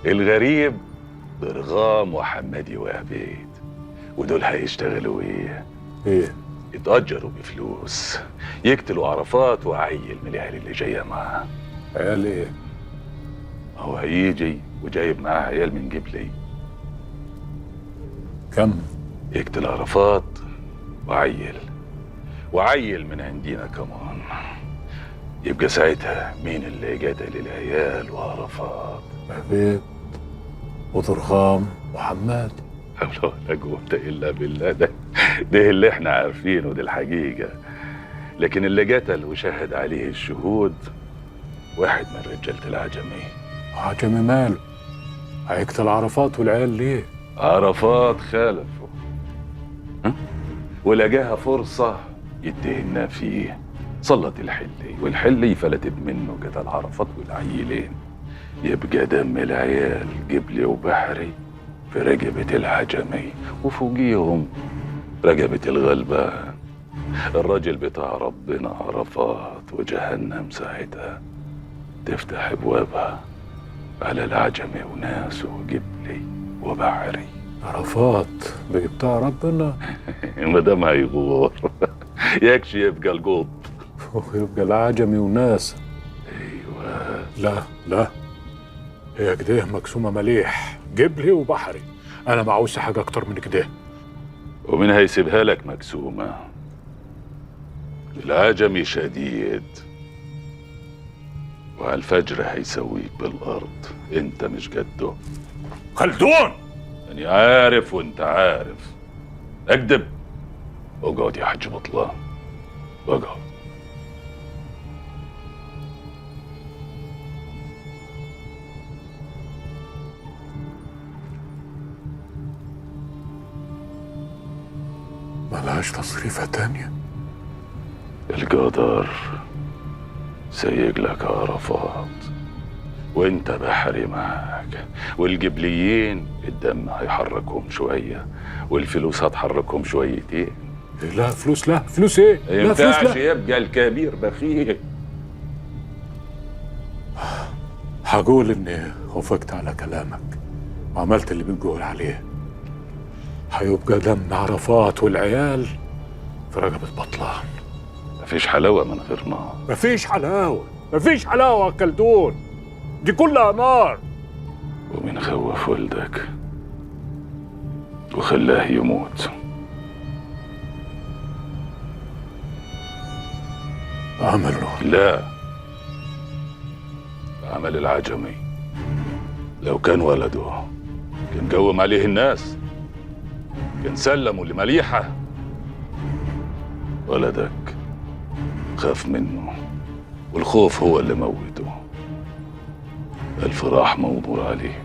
الغريب ضرغام وحمادي وعبيد، ودول هيشتغلوا ايه؟ يتأجروا بفلوس، يقتلوا عرفات وعيل من العيال اللي جايه معاه. عيال ايه؟ هو هيجي وجايب معاه عيال من قبلي. كم؟ يقتل عرفات وعيل من عندنا كمان. يبقى ساعتها مين اللي قتل العيال وعرفات؟ عبيد وضرغام وحماد. حول ولا قوة إلا بالله. ده اللي احنا عارفينه، دي الحقيقة. لكن اللي قتل وشهد عليه الشهود واحد من رجالة العجمي. عجمي ماله؟ هيقتل عرفات والعيال ليه؟ عرفات خالفه ولقاها فرصة يتهمنا فيه. صلت الحلي والحلي فلتت منه قتل عرفات والعيلين. يبقى دم العيال قبلي وبحري في رقبة العجمي، وفوقيهم رقبة الغلبان الراجل بتاع ربنا عرفات. وجهنم ساعتها تفتح ابوابها على العجمي وناسه قبلي وبحري. عرفات بقى بتاع ربنا. ما دام هيغور يكشي يبقى القط ويبقى العجمي وناس. ايوه. لا هي كده مقسومه مليح، قبلي وبحري. انا ما عاوز حاجه اكتر من كده. ومين هيسيبها لك مقسومه؟ العجمي شديد، وعلى الفجر هيسويك بالارض. انت مش قده. خلدون، أنا عارف وأنت عارف. أكدب. اقعد يا حاج بطلان، اقعد. ملهاش تصريفة تانية. القدر سيق لك عرفات، وانت بحري معاك، والجبليين الدم هيحركهم شويه، والفلوس هتحركهم شويتين. لا فلوس، لا فلوس ايه؟ ما لا فلوس ينفعش لا. يبقى الكبير بخيل. هقول اني وافقت على كلامك وعملت اللي بتقول عليه. هيبقى دم عرفات والعيال في رقبة بطلان. مفيش حلاوه من غير نار. مفيش حلاوة، مفيش حلاوة يا كلدون، دي كلها نار. ومن خوف ولدك وخلاه يموت؟ عمله. لا، عمل العجمي. لو كان ولده كان قوم عليه الناس، كان سلموا لمليحة. ولدك خاف منه، والخوف هو اللي موته. الفراح موضوع عليه.